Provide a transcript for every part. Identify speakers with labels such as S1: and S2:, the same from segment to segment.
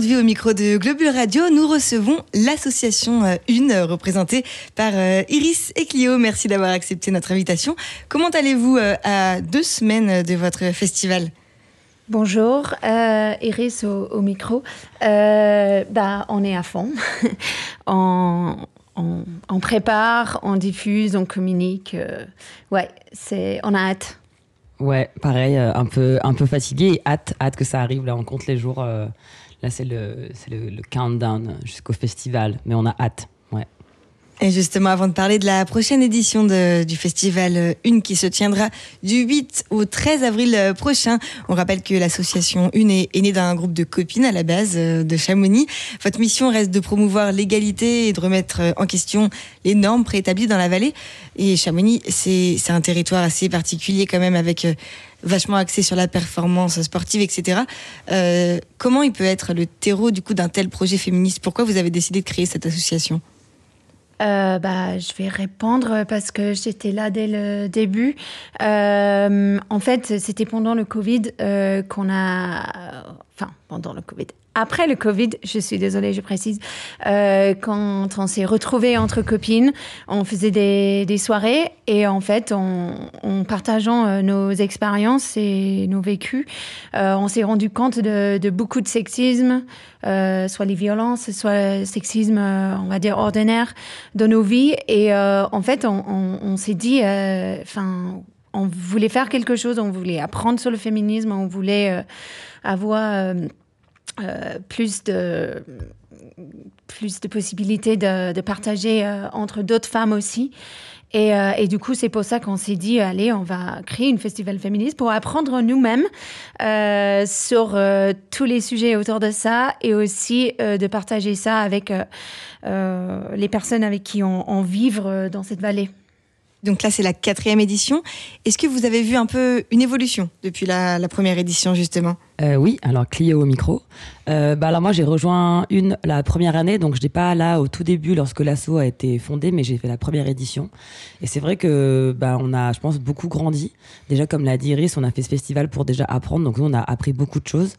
S1: Aujourd'hui, au micro de Globule Radio, nous recevons l'association Une, représentée par Iris et Clio. Merci d'avoir accepté notre invitation. Comment allez-vous à 2 semaines de votre festival ?
S2: Bonjour, Iris au micro. On est à fond. On prépare, on diffuse, on communique. On a hâte.
S3: Ouais, pareil, un peu fatigué et hâte que ça arrive. Là, on compte les jours. Là, c'est le countdown jusqu'au festival, mais on a hâte. Ouais.
S1: Et justement, avant de parler de la prochaine édition du festival Une qui se tiendra du 8 au 13 avril prochain, on rappelle que l'association Une est née d'un groupe de copines à la base de Chamonix. Votre mission reste de promouvoir l'égalité et de remettre en question les normes préétablies dans la vallée. Et Chamonix, c'est un territoire assez particulier quand même, avec vachement axé sur la performance sportive, etc. Comment il peut être le terreau du coup d'un tel projet féministe ? Pourquoi vous avez décidé de créer cette association ?
S2: Je vais répondre parce que j'étais là dès le début. En fait, c'était pendant le Covid pendant le Covid. Après le Covid, je suis désolée, je précise, quand on s'est retrouvés entre copines, on faisait des soirées et en fait, en partageant nos expériences et nos vécus, on s'est rendu compte de beaucoup de sexisme, soit les violences, soit le sexisme, on va dire, ordinaire de nos vies. Et en fait, on s'est dit, on voulait faire quelque chose, on voulait apprendre sur le féminisme, on voulait avoir plus de possibilités de partager entre d'autres femmes aussi. Et du coup, c'est pour ça qu'on s'est dit, allez, on va créer une festival féministe pour apprendre nous-mêmes sur tous les sujets autour de ça et aussi de partager ça avec les personnes avec qui on vit dans cette vallée.
S1: Donc là, c'est la 4e édition. Est-ce que vous avez vu un peu une évolution depuis la première édition, justement ?
S3: Oui, alors Clio au micro. Alors moi, j'ai rejoint Une la première année, donc je n'étais pas là au tout début lorsque l'asso a été fondé, mais j'ai fait la première édition. Et c'est vrai que on a, je pense, beaucoup grandi. Déjà, comme l'a dit Iris, on a fait ce festival pour déjà apprendre, donc nous, on a appris beaucoup de choses.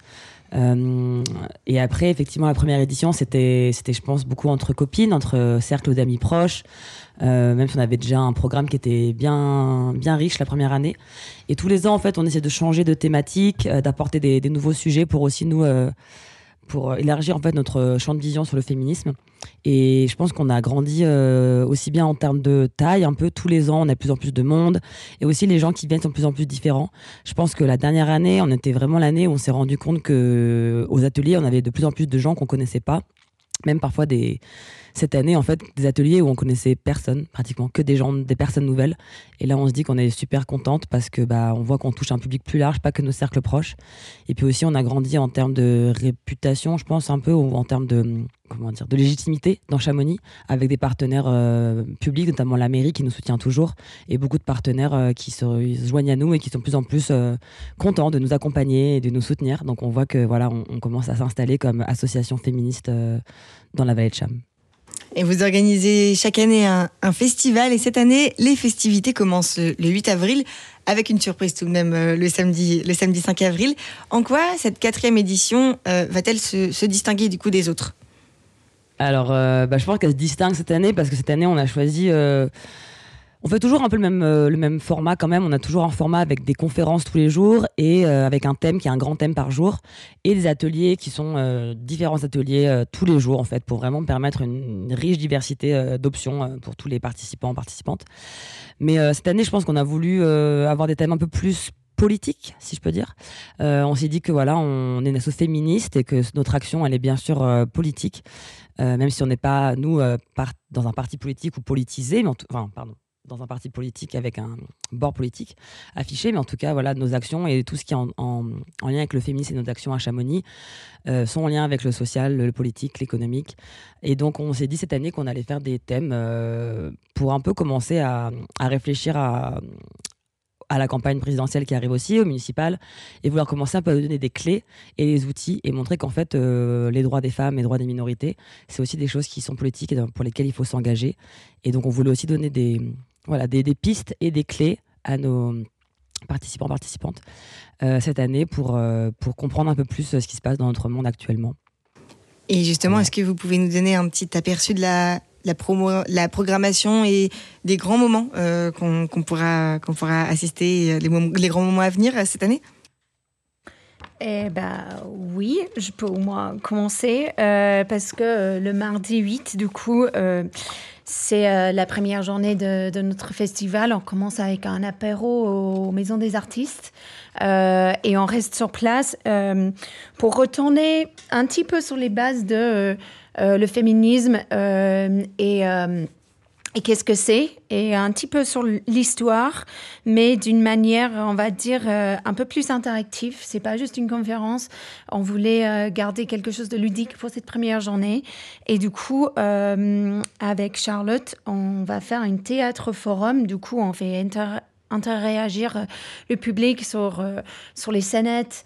S3: Et après, effectivement, la première édition, c'était, je pense, beaucoup entre copines, entre cercles d'amis proches. Même si on avait déjà un programme qui était bien riche la première année. Et tous les ans, en fait, on essaie de changer de thématique, d'apporter des nouveaux sujets pour aussi nous, pour élargir en fait notre champ de vision sur le féminisme. Et je pense qu'on a grandi aussi bien en termes de taille, un peu tous les ans, on a de plus en plus de monde. Et aussi, les gens qui viennent sont de plus en plus différents. Je pense que la dernière année, on était vraiment l'année où on s'est rendu compte qu'aux ateliers, on avait de plus en plus de gens qu'on connaissait pas. Même parfois cette année, en fait, des ateliers où on connaissait personne, pratiquement que des personnes nouvelles. Et là, on se dit qu'on est super contente parce que on voit qu'on touche un public plus large, pas que nos cercles proches. Et puis aussi, on a grandi en termes de réputation, je pense un peu, ou en termes de légitimité dans Chamonix, avec des partenaires publics, notamment la mairie qui nous soutient toujours, et beaucoup de partenaires qui se joignent à nous et qui sont de plus en plus contents de nous accompagner et de nous soutenir. Donc on voit que on commence à s'installer comme association féministe dans la vallée de Cham.
S1: Et vous organisez chaque année un festival, et cette année, les festivités commencent le 8 avril, avec une surprise tout de même le samedi 5 avril. En quoi cette 4e édition va-t-elle se distinguer du coup des autres ?
S3: Alors, je pense qu'elle se distingue cette année parce que cette année, on a choisi... on fait toujours un peu le même format quand même. On a toujours un format avec des conférences tous les jours et avec un thème qui est un grand thème par jour et des ateliers qui sont différents ateliers tous les jours en fait pour vraiment permettre une riche diversité d'options pour tous les participants, participantes. Mais cette année, je pense qu'on a voulu avoir des thèmes un peu plus politique, si je peux dire. On s'est dit que on est une asso féministe et que notre action, elle est bien sûr politique, même si on n'est pas, nous, dans un parti politique ou politisé, mais dans un parti politique avec un bord politique affiché, mais en tout cas, nos actions et tout ce qui est en lien avec le féminisme et nos actions à Chamonix sont en lien avec le social, le politique, l'économique. Et donc, on s'est dit cette année qu'on allait faire des thèmes pour un peu commencer à réfléchir à la campagne présidentielle qui arrive aussi, au municipal, et vouloir commencer un peu à donner des clés et des outils et montrer qu'en fait, les droits des femmes et les droits des minorités, c'est aussi des choses qui sont politiques et pour lesquelles il faut s'engager. Et donc, on voulait aussi donner des pistes et des clés à nos participants, participantes cette année pour comprendre un peu plus ce qui se passe dans notre monde actuellement.
S1: Et justement, est-ce que vous pouvez nous donner un petit aperçu de la programmation et des grands moments qu'on pourra assister, les grands moments à venir cette année?
S2: Oui, je peux au moins commencer parce que le mardi 8, du coup, c'est la première journée de notre festival. On commence avec un apéro aux Maisons des Artistes et on reste sur place pour retourner un petit peu sur les bases de le féminisme et qu'est-ce que c'est, et un petit peu sur l'histoire, mais d'une manière, on va dire, un peu plus interactive. C'est pas juste une conférence. On voulait garder quelque chose de ludique pour cette première journée. Et du coup, avec Charlotte, on va faire un théâtre forum. Du coup, on fait interréagir le public sur les scénettes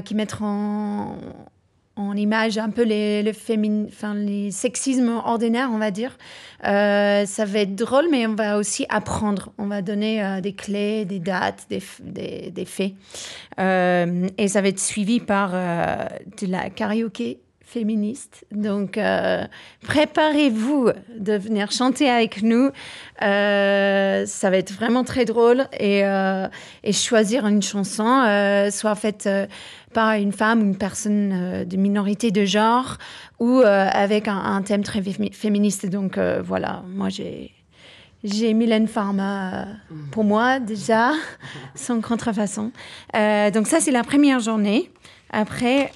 S2: qui mettent en image un peu les sexismes ordinaires, on va dire. Ça va être drôle, mais on va aussi apprendre. On va donner des clés, des dates, des faits. Et ça va être suivi par de la karaoké féministe. Donc, préparez-vous de venir chanter avec nous. Ça va être vraiment très drôle. Et choisir une chanson, soit faite par une femme ou une personne de minorité de genre ou avec un thème très féministe. Donc, voilà, moi, j'ai Mylène Farmer pour moi, déjà, sans contrefaçon. Donc, ça, c'est la première journée. Après,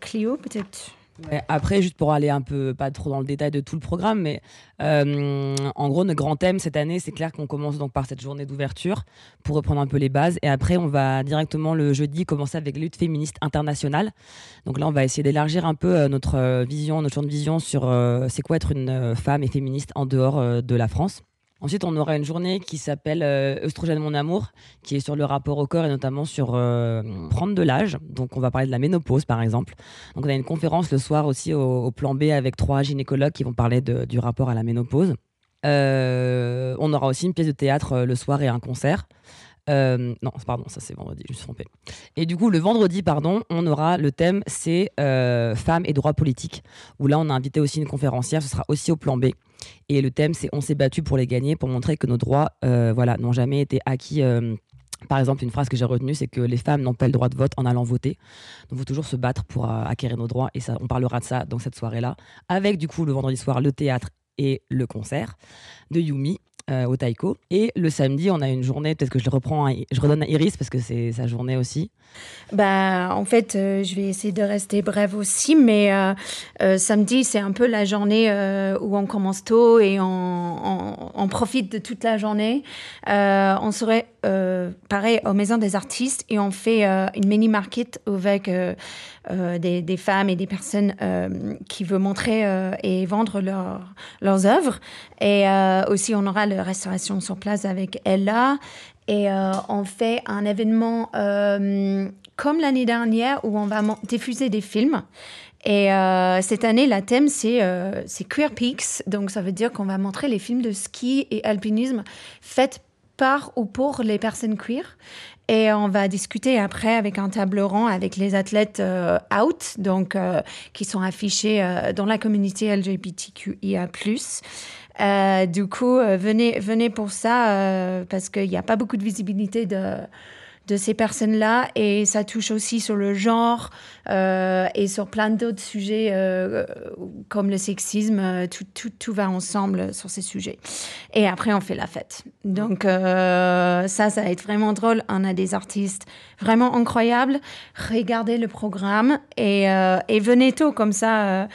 S2: Clio, peut-être.
S3: Ouais, après, juste pour aller un peu, pas trop dans le détail de tout le programme, mais en gros, notre grand thème cette année, c'est clair qu'on commence donc par cette journée d'ouverture pour reprendre un peu les bases. Et après, on va directement le jeudi commencer avec la lutte féministe internationale. Donc là, on va essayer d'élargir un peu notre champ de vision sur c'est quoi être une femme et féministe en dehors de la France. Ensuite, on aura une journée qui s'appelle Œstrogène mon amour, qui est sur le rapport au corps et notamment sur prendre de l'âge. Donc, on va parler de la ménopause, par exemple. Donc, on a une conférence le soir aussi au plan B avec 3 gynécologues qui vont parler du rapport à la ménopause. On aura aussi une pièce de théâtre le soir et un concert. Non, pardon, ça c'est vendredi, je me suis trompée. Et du coup, le vendredi, on aura le thème, c'est femmes et droits politiques, où là, on a invité aussi une conférencière, ce sera aussi au plan B. Et le thème, c'est on s'est battu pour les gagner, pour montrer que nos droits n'ont jamais été acquis. Par exemple, une phrase que j'ai retenue, c'est que les femmes n'ont pas le droit de vote en allant voter. Donc, il faut toujours se battre pour acquérir nos droits. Et ça, on parlera de ça dans cette soirée-là, avec du coup, le vendredi soir, le théâtre et le concert de Yumi. Au Taiko. Et le samedi, on a une journée, peut-être que je redonne à Iris parce que c'est sa journée aussi.
S2: En fait, je vais essayer de rester brève aussi, mais samedi, c'est un peu la journée où on commence tôt et on profite de toute la journée. On serait pareil aux Maisons des Artistes et on fait une mini-market avec des femmes et des personnes qui veulent montrer et vendre leurs œuvres. Et aussi, on aura la restauration sur place avec Ella. Et on fait un événement comme l'année dernière où on va diffuser des films. Et cette année, la thème, c'est Queer Peaks. Donc, ça veut dire qu'on va montrer les films de ski et alpinisme faits par ou pour les personnes queer. Et on va discuter après avec un table rond avec les athlètes out, donc qui sont affichés dans la communauté LGBTQIA+. Du coup, venez pour ça parce qu'il n'y a pas beaucoup de visibilité de ces personnes-là et ça touche aussi sur le genre et sur plein d'autres sujets comme le sexisme. Tout va ensemble sur ces sujets. Et après, on fait la fête. Donc, ça va être vraiment drôle. On a des artistes vraiment incroyables. Regardez le programme et venez tôt comme ça.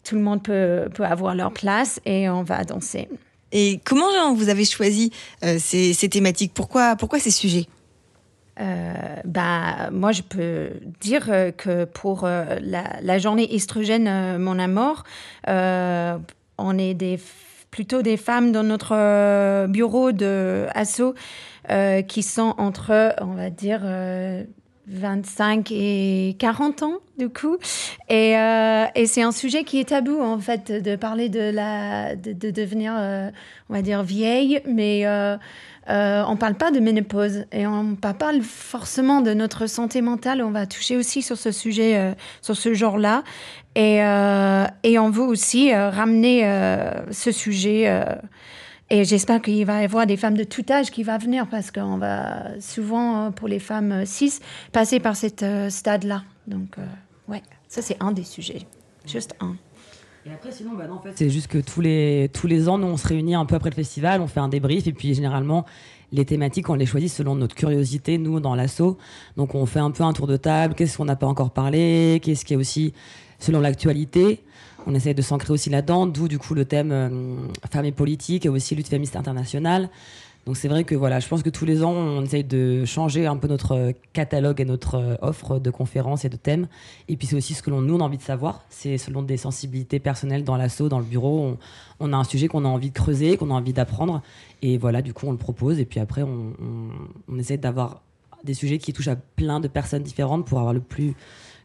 S2: Tout le monde peut avoir leur place et on va danser.
S1: Et comment vous avez choisi ces thématiques? Pourquoi ces sujets?
S2: Moi, je peux dire que pour la journée Estrogène, mon amour, on est plutôt des femmes dans notre bureau de asso qui sont entre, on va dire, 25 et 40 ans, du coup. Et c'est un sujet qui est tabou, en fait, de parler de devenir, on va dire, vieille. Mais on parle pas de ménopause et on parle pas forcément de notre santé mentale. On va toucher aussi sur ce sujet, sur ce genre-là. Et on veut aussi ramener ce sujet. Et j'espère qu'il va y avoir des femmes de tout âge qui vont venir parce qu'on va souvent, pour les femmes cis, passer par cette stade-là. Donc, ouais, ça c'est un des sujets. Juste un.
S3: Et après, sinon, non, en fait, c'est juste que tous les ans, nous, on se réunit un peu après le festival, on fait un débrief, et puis généralement, les thématiques, on les choisit selon notre curiosité, nous, dans l'asso. Donc, on fait un peu un tour de table, qu'est-ce qu'on n'a pas encore parlé, qu'est-ce qui est aussi selon l'actualité. On essaye de s'ancrer aussi là-dedans, d'où, du coup, le thème femmes et politique, et aussi lutte féministe internationale. Donc c'est vrai que voilà, je pense que tous les ans, on essaye de changer un peu notre catalogue et notre offre de conférences et de thèmes. Et puis c'est aussi ce que nous, on a envie de savoir. C'est selon des sensibilités personnelles dans l'asso, dans le bureau. On a un sujet qu'on a envie de creuser, qu'on a envie d'apprendre. Et voilà, du coup, on le propose. Et puis après, on essaie d'avoir des sujets qui touchent à plein de personnes différentes pour avoir le plus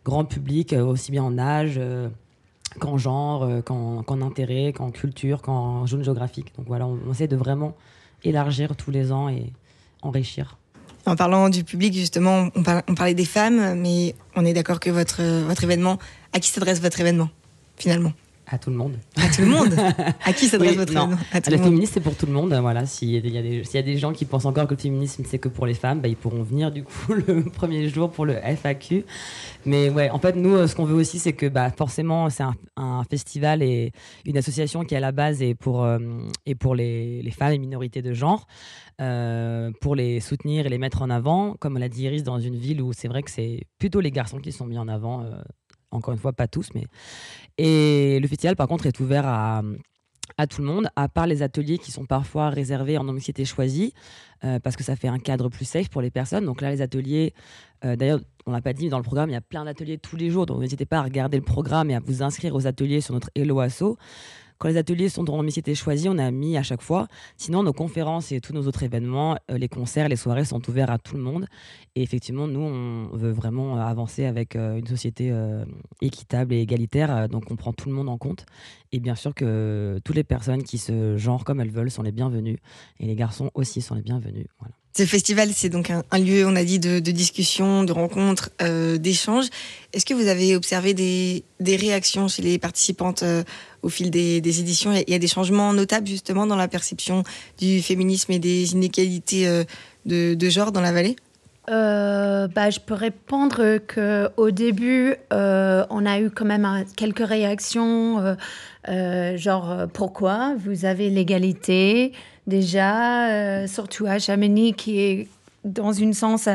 S3: grand public, aussi bien en âge qu'en genre, qu'en intérêt, qu'en culture, qu'en zone géographique. Donc voilà, on essaie de vraiment élargir tous les ans et enrichir.
S1: En parlant du public, justement, on parlait des femmes, mais on est d'accord que votre événement, à qui s'adresse votre événement, finalement?
S3: À tout le monde.
S1: À tout le monde? À qui s'adresse votre événement? À tout le monde.
S3: Féminisme, c'est pour tout le monde. Voilà, s'il y a des gens qui pensent encore que le féminisme, c'est que pour les femmes, ils pourront venir du coup le premier jour pour le FAQ. Mais ouais, en fait, nous, ce qu'on veut aussi, c'est que forcément, c'est un festival et une association qui, à la base, est pour les femmes et minorités de genre, pour les soutenir et les mettre en avant. Comme l'a dit Iris, dans une ville où c'est vrai que c'est plutôt les garçons qui sont mis en avant. Encore une fois, pas tous, mais... Et le festival, par contre, est ouvert à tout le monde, à part les ateliers qui sont parfois réservés en non-mixité choisie, parce que ça fait un cadre plus safe pour les personnes. Donc là, les ateliers, d'ailleurs, on l'a pas dit, mais dans le programme, il y a plein d'ateliers tous les jours, donc n'hésitez pas à regarder le programme et à vous inscrire aux ateliers sur notre Hello Asso. Quand les ateliers sont en non-mixité choisie, on a mis à chaque fois. Sinon, nos conférences et tous nos autres événements, les concerts, les soirées sont ouverts à tout le monde. Et effectivement, nous, on veut vraiment avancer avec une société équitable et égalitaire. Donc, on prend tout le monde en compte. Et bien sûr que toutes les personnes qui se genrent comme elles veulent sont les bienvenues. Et les garçons aussi sont les bienvenus. Voilà.
S1: Ce festival, c'est donc un lieu, on a dit, de discussion, de rencontres, d'échanges. Est-ce que vous avez observé des réactions chez les participantes au fil des éditions? Il y a des changements notables, justement, dans la perception du féminisme et des inégalités de genre dans la vallée?
S2: Je peux répondre qu'au début, on a eu quand même quelques réactions, genre pourquoi vous avez l'égalité déjà, surtout à Chamonix qui est dans une sens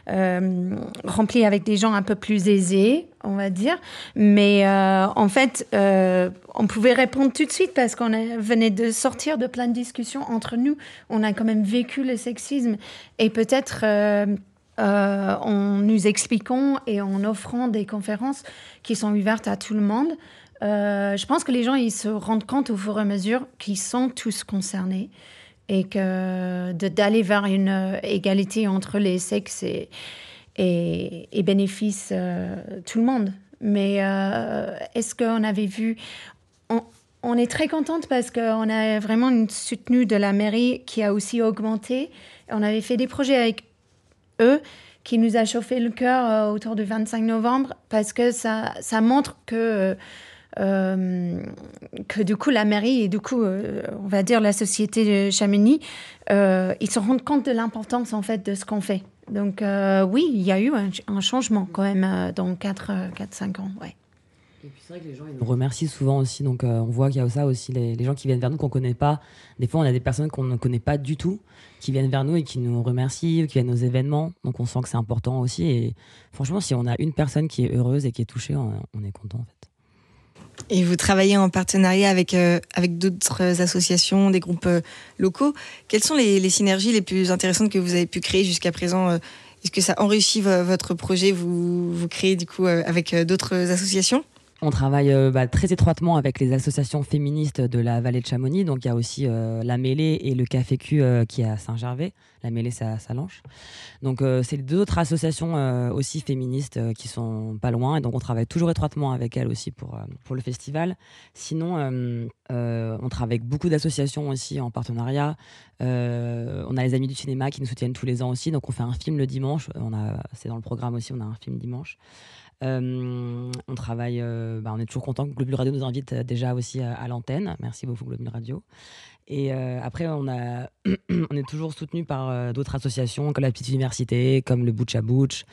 S2: rempli avec des gens un peu plus aisés, on va dire. Mais en fait, on pouvait répondre tout de suite parce qu'on venait de sortir de plein de discussions entre nous. On a quand même vécu le sexisme et peut-être en nous expliquant et en offrant des conférences qui sont ouvertes à tout le monde. Je pense que les gens ils se rendent compte au fur et à mesure qu'ils sont tous concernés et que d'aller vers une égalité entre les sexes et bénéfice tout le monde. Mais est-ce qu'on avait vu... On est très contente parce qu'on a vraiment une soutenue de la mairie qui a aussi augmenté. On avait fait des projets avec eux qui nous a chauffé le cœur autour du 25 novembre parce que ça montre que du coup la mairie et du coup on va dire la société de Chamonix ils se rendent compte de l'importance en fait de ce qu'on fait. Donc oui, il y a eu un changement quand même dans 4-5 ans. Ouais.
S3: Et puis c'est vrai que les gens ils nous remercient souvent aussi, donc on voit qu'il y a ça aussi, les gens qui viennent vers nous qu'on ne connaît pas. Des fois on a des personnes qu'on ne connaît pas du tout qui viennent vers nous et qui nous remercient, qui viennent aux événements, donc on sent que c'est important aussi. Et franchement, si on a une personne qui est heureuse et qui est touchée, on est content en fait.
S1: Et vous travaillez en partenariat avec d'autres associations, des groupes locaux. Quelles sont les synergies les plus intéressantes que vous avez pu créer jusqu'à présent? Est-ce que ça enrichit votre projet? Vous créez du coup avec d'autres associations?
S3: On travaille très étroitement avec les associations féministes de la vallée de Chamonix. Donc, il y a aussi la Mêlée et le Café Q qui est à Saint-Gervais. La Mêlée, c'est à Salanches. Donc, c'est les deux autres associations aussi féministes qui sont pas loin. Et donc, on travaille toujours étroitement avec elles aussi pour le festival. Sinon, on travaille avec beaucoup d'associations aussi en partenariat. On a les Amis du cinéma qui nous soutiennent tous les ans aussi. Donc, on fait un film le dimanche. C'est dans le programme aussi, on a un film dimanche. On travaille, on est toujours content que Globule Radio nous invite déjà aussi à l'antenne. Merci beaucoup Globule Radio. Et après, on est toujours soutenu par d'autres associations comme la Petite Université, comme le Butch à Butch.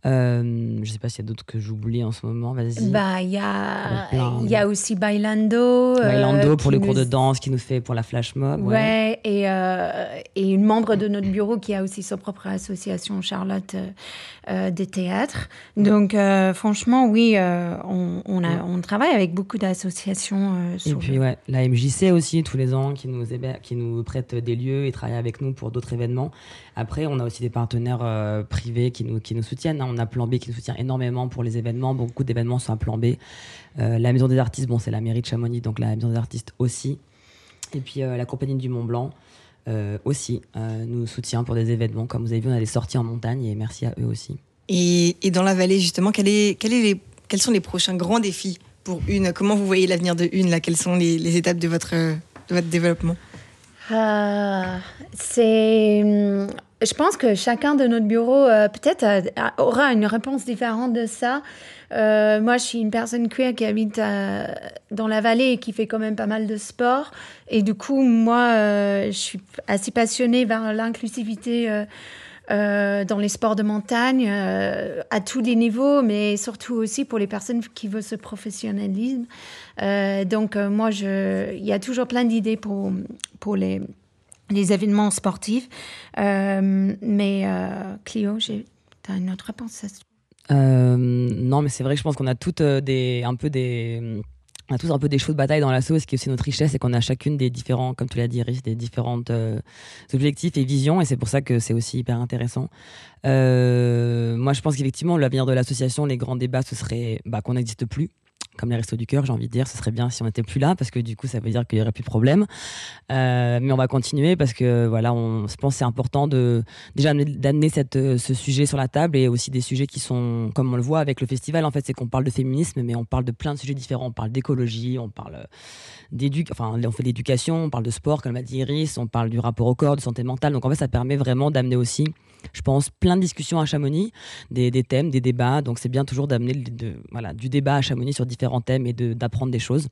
S3: Je sais pas s'il y a d'autres que j'oublie en ce moment. Vas-y.
S2: Il y a aussi Bailando.
S3: Bailando pour les cours de danse qui nous fait pour la flash mob.
S2: Ouais, et une membre de notre bureau qui a aussi sa propre association, Charlotte, des théâtres. Donc, franchement, oui, on travaille avec beaucoup d'associations.
S3: Et puis, la MJC aussi, tous les ans, qui nous prête des lieux et travaille avec nous pour d'autres événements. Après, on a aussi des partenaires privés qui nous soutiennent. On a Plan B qui nous soutient énormément pour les événements. Beaucoup d'événements sont à Plan B. La Maison des Artistes, c'est la mairie de Chamonix, donc la Maison des Artistes aussi. Et puis la Compagnie du Mont Blanc aussi nous soutient pour des événements. Comme vous avez vu, on a des sorties en montagne et merci à eux aussi.
S1: Et dans la vallée, justement, quels sont les prochains grands défis pour Une? Comment vous voyez l'avenir de Une là? Quelles sont les étapes de votre développement?
S2: Je pense que chacun de notre bureau peut-être aura une réponse différente de ça. Moi, je suis une personne queer qui habite dans la vallée et qui fait quand même pas mal de sport. Et du coup, moi, je suis assez passionnée vers l'inclusivité dans les sports de montagne à tous les niveaux, mais surtout aussi pour les personnes qui veulent ce professionnalisme. Donc, moi, il y a toujours plein d'idées pour les événements sportifs. Mais Clio, tu as une autre réponse?
S3: Non, mais c'est vrai que je pense qu'on a toutes on a tous un peu des chevaux de bataille dans l'asso, ce qui est aussi notre richesse, c'est qu'on a chacune des différents, comme tu l'as dit Iris, des différents objectifs et visions, et c'est pour ça que c'est aussi hyper intéressant. Moi, je pense qu'effectivement, l'avenir de l'association, les grands débats, ce serait qu'on n'existe plus. Comme les Restos du Cœur, j'ai envie de dire, ce serait bien si on n'était plus là, parce que du coup, ça veut dire qu'il n'y aurait plus de problème. Mais on va continuer parce que voilà, je pense que c'est important déjà d'amener ce sujet sur la table, et aussi des sujets qui sont, comme on le voit avec le festival, en fait, c'est qu'on parle de féminisme, mais on parle de plein de sujets différents. On parle d'écologie, on parle on fait d'éducation, on parle de sport, comme l'a dit Iris, on parle du rapport au corps, de santé mentale. Donc en fait, ça permet vraiment d'amener aussi, je pense, plein de discussions à Chamonix, des thèmes, des débats. Donc c'est bien toujours d'amener du débat à Chamonix sur différents thèmes et d'apprendre des choses.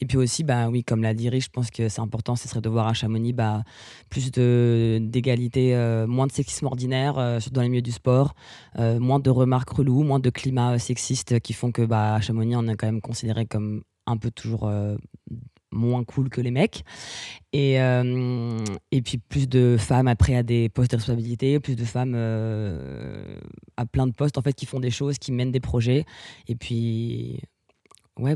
S3: Et puis aussi, oui, comme l'a dit Iris, je pense que c'est important, ce serait de voir à Chamonix plus d'égalité, moins de sexisme ordinaire dans les milieux du sport, moins de remarques reloues, moins de climat sexiste qui font que à Chamonix, on est quand même considéré comme un peu toujours moins cool que les mecs. Et puis plus de femmes après à des postes de responsabilité, plus de femmes à plein de postes en fait qui font des choses, qui mènent des projets. Et puis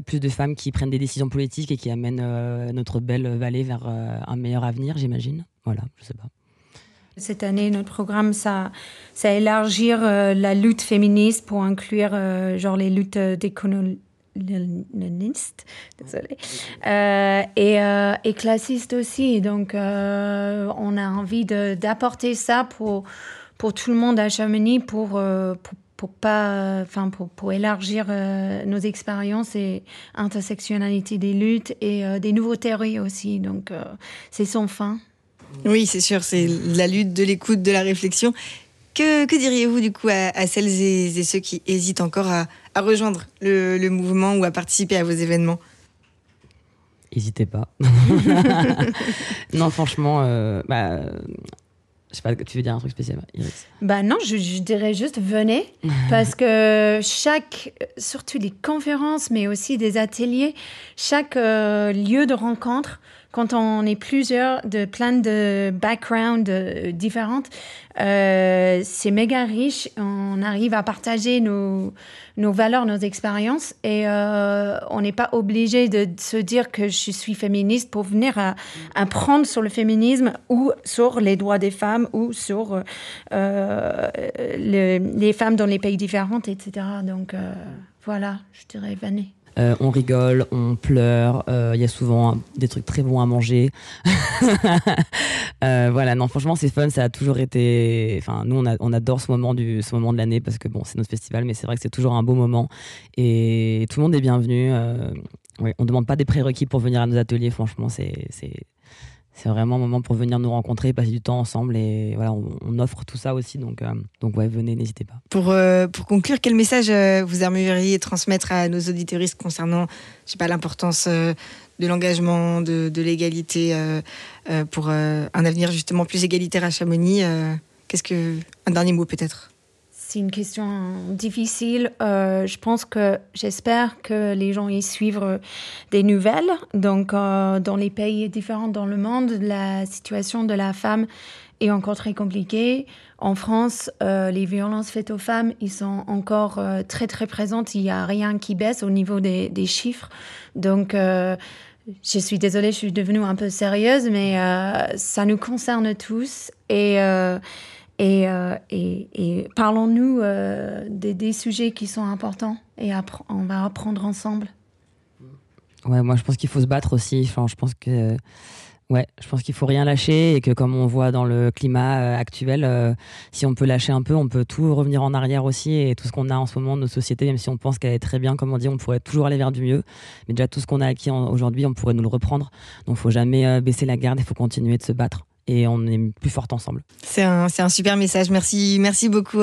S3: plus de femmes qui prennent des décisions politiques et qui amènent notre belle vallée vers un meilleur avenir, j'imagine. Voilà, je sais pas.
S2: Cette année, notre programme, ça élargir la lutte féministe pour inclure les luttes décolonialistes, désolée, et classistes aussi. Donc, on a envie d'apporter ça pour tout le monde à Chamonix, pour élargir nos expériences et intersectionnalité des luttes et des nouveaux théories aussi. Donc, c'est sans fin.
S1: Oui, c'est sûr, c'est la lutte, de l'écoute, de la réflexion. Que diriez-vous du coup à celles et ceux qui hésitent encore à rejoindre le mouvement ou à participer à vos événements?
S3: N'hésitez pas. Non, franchement, je sais pas, tu veux dire un truc spécial, Iris?
S2: Non, je dirais juste venez, parce que surtout les conférences, mais aussi des ateliers, chaque lieu de rencontre quand on est plusieurs de plein de backgrounds différentes, c'est méga riche. On arrive à partager nos valeurs, nos expériences et on n'est pas obligé de se dire que je suis féministe pour venir apprendre sur le féminisme ou sur les droits des femmes ou sur les femmes dans les pays différents, etc. Donc voilà, je dirais venez.
S3: On rigole, on pleure, y a souvent des trucs très bons à manger. Voilà, non, franchement, c'est fun, ça a toujours été... Enfin, nous, on adore ce moment de l'année parce que, bon, c'est notre festival, mais c'est vrai que c'est toujours un beau moment et tout le monde est bienvenu. Ouais, on ne demande pas des prérequis pour venir à nos ateliers, franchement, c'est vraiment un moment pour venir nous rencontrer, passer du temps ensemble et voilà, on offre tout ça aussi, donc ouais, venez, n'hésitez pas.
S1: Pour conclure, quel message vous aimeriez transmettre à nos auditeuristes concernant, je sais pas, l'importance de l'engagement, de l'égalité pour un avenir justement plus égalitaire à Chamonix? Un dernier mot peut-être?
S2: C'est une question difficile. J'espère que les gens y suivent des nouvelles. Donc, dans les pays différents dans le monde, la situation de la femme est encore très compliquée. En France, les violences faites aux femmes, ils sont encore très, très présentes. Il n'y a rien qui baisse au niveau des chiffres. Donc, je suis désolée, je suis devenue un peu sérieuse, mais ça nous concerne tous. Et parlons-nous des sujets qui sont importants et on va apprendre ensemble.
S3: Ouais, moi je pense qu'il faut se battre aussi. Enfin, je pense qu'il faut rien lâcher et que comme on voit dans le climat actuel, si on peut lâcher un peu, on peut tout revenir en arrière aussi et tout ce qu'on a en ce moment de nos sociétés, même si on pense qu'elle est très bien, comme on dit, on pourrait toujours aller vers du mieux. Mais déjà tout ce qu'on a acquis aujourd'hui, on pourrait nous le reprendre. Donc il faut jamais baisser la garde, il faut continuer de se battre. Et on est plus fortes ensemble.
S1: C'est un super message. Merci beaucoup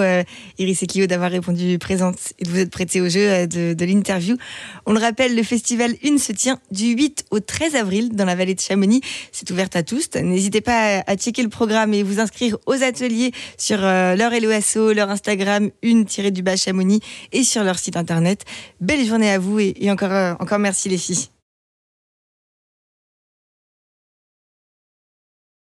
S1: Iris et Clio d'avoir répondu présente et de vous être prêtée au jeu de l'interview. On le rappelle, le festival Une se tient du 8 au 13 avril dans la vallée de Chamonix. C'est ouvert à tous. N'hésitez pas à checker le programme et vous inscrire aux ateliers sur leur Hello Asso, leur Instagram Une-Chamonix et sur leur site internet. Belle journée à vous et encore merci les filles.